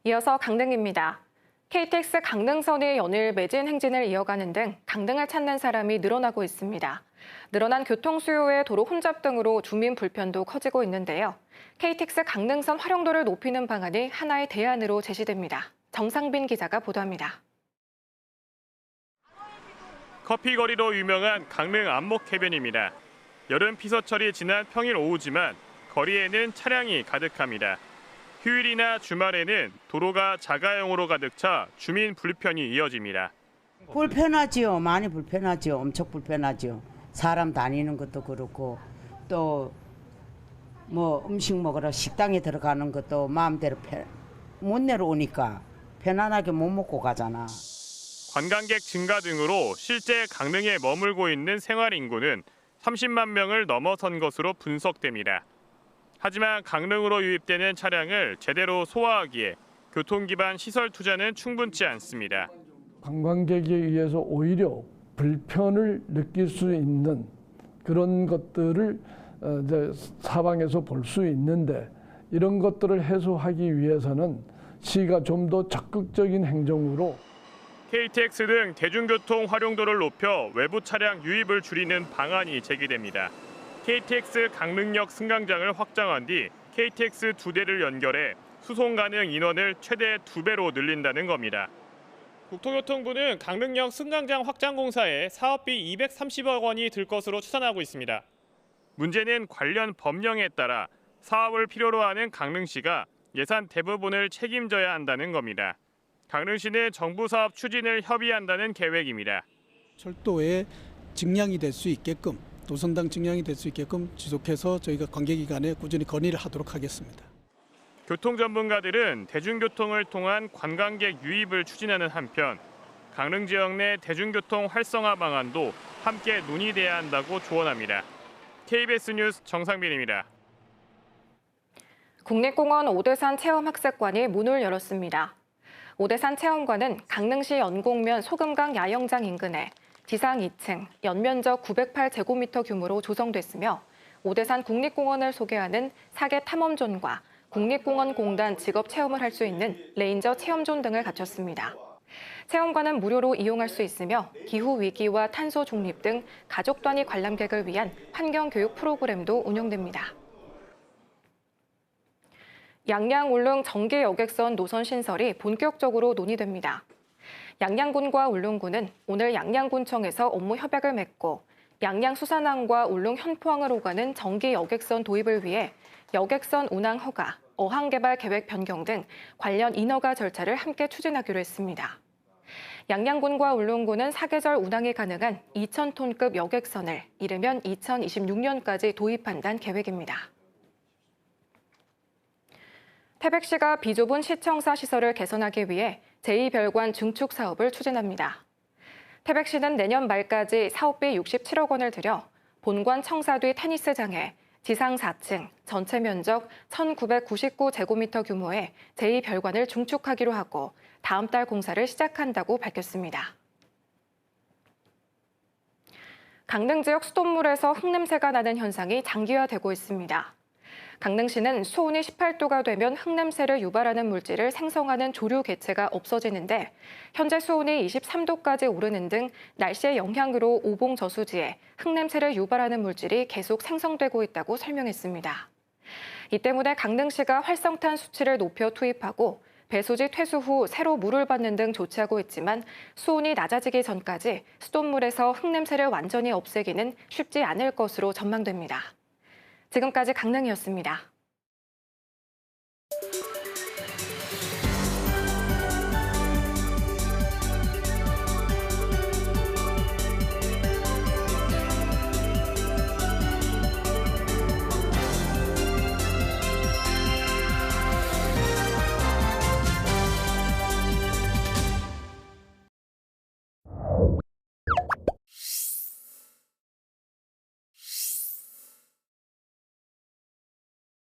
이어서 강릉입니다. KTX 강릉선의 연일 매진 행진을 이어가는 등 강릉을 찾는 사람이 늘어나고 있습니다. 늘어난 교통 수요에 도로 혼잡 등으로 주민 불편도 커지고 있는데요. KTX 강릉선 활용도를 높이는 방안이 하나의 대안으로 제시됩니다. 정상빈 기자가 보도합니다. 커피거리로 유명한 강릉 안목해변입니다. 여름 피서철이 지난 평일 오후지만 거리에는 차량이 가득합니다. 휴일이나 주말에는 도로가 자가용으로 가득 차 주민 불편이 이어집니다. 불편하지요. 많이 불편하지요. 엄청 불편하지요. 사람 다니는 것도 그렇고 또 뭐 음식 먹으러 식당에 들어가는 것도 마음대로 못 내려오니까 편안하게 못 먹고 가잖아. 관광객 증가 등으로 실제 강릉에 머물고 있는 생활 인구는 30만 명을 넘어선 것으로 분석됩니다. 하지만 강릉으로 유입되는 차량을 제대로 소화하기에 교통기반 시설 투자는 충분치 않습니다. 관광객에 의해서 오히려 불편을 느낄 수 있는 그런 것들을 이제 사방에서 볼 수 있는데 이런 것들을 해소하기 위해서는 시가 좀 더 적극적인 행정으로 KTX 등 대중교통 활용도를 높여 외부 차량 유입을 줄이는 방안이 제기됩니다. KTX 강릉역 승강장을 확장한 뒤 KTX 2대를 연결해 수송 가능 인원을 최대 2배로 늘린다는 겁니다. 국토교통부는 강릉역 승강장 확장 공사에 사업비 230억 원이 들 것으로 추산하고 있습니다. 문제는 관련 법령에 따라 사업을 필요로 하는 강릉시가 예산 대부분을 책임져야 한다는 겁니다. 강릉시는 정부 사업 추진을 협의한다는 계획입니다. 철도의 직량이 될 수 있게끔 노선당 직량이 될 수 있게끔 지속해서 저희가 관계기관에 꾸준히 건의를 하도록 하겠습니다. 교통 전문가들은 대중교통을 통한 관광객 유입을 추진하는 한편 강릉 지역 내 대중교통 활성화 방안도 함께 논의돼야 한다고 조언합니다. KBS 뉴스 정상빈입니다. 국립공원 오대산 체험학습관이 문을 열었습니다. 오대산 체험관은 강릉시 연곡면 소금강 야영장 인근에 지상 2층, 연면적 908제곱미터 규모로 조성됐으며 오대산 국립공원을 소개하는 사계 탐험존과 국립공원공단 직업 체험을 할 수 있는 레인저 체험존 등을 갖췄습니다. 체험관은 무료로 이용할 수 있으며 기후위기와 탄소 중립 등 가족 단위 관람객을 위한 환경교육 프로그램도 운영됩니다. 양양 울릉 정계 여객선 노선 신설이 본격적으로 논의됩니다. 양양군과 울릉군은 오늘 양양군청에서 업무 협약을 맺고 양양 수산항과 울릉 현포항을 오가는 정기 여객선 도입을 위해 여객선 운항 허가, 어항 개발 계획 변경 등 관련 인허가 절차를 함께 추진하기로 했습니다. 양양군과 울릉군은 사계절 운항이 가능한 2,000톤급 여객선을 이르면 2026년까지 도입한다는 계획입니다. 태백시가 비좁은 시청사 시설을 개선하기 위해 제2별관 증축 사업을 추진합니다. 태백시는 내년 말까지 사업비 67억 원을 들여 본관 청사 뒤 테니스장에 지상 4층, 전체 면적 1,999제곱미터 규모의 제2별관을 중축하기로 하고 다음 달 공사를 시작한다고 밝혔습니다. 강릉 지역 수돗물에서 흙냄새가 나는 현상이 장기화되고 있습니다. 강릉시는 수온이 18도가 되면 흙냄새를 유발하는 물질을 생성하는 조류 개체가 없어지는데 현재 수온이 23도까지 오르는 등 날씨의 영향으로 오봉 저수지에 흙냄새를 유발하는 물질이 계속 생성되고 있다고 설명했습니다. 이 때문에 강릉시가 활성탄 수치를 높여 투입하고 배수지 퇴수 후 새로 물을 받는 등 조치하고 있지만 수온이 낮아지기 전까지 수돗물에서 흙냄새를 완전히 없애기는 쉽지 않을 것으로 전망됩니다. 지금까지 강릉이었습니다.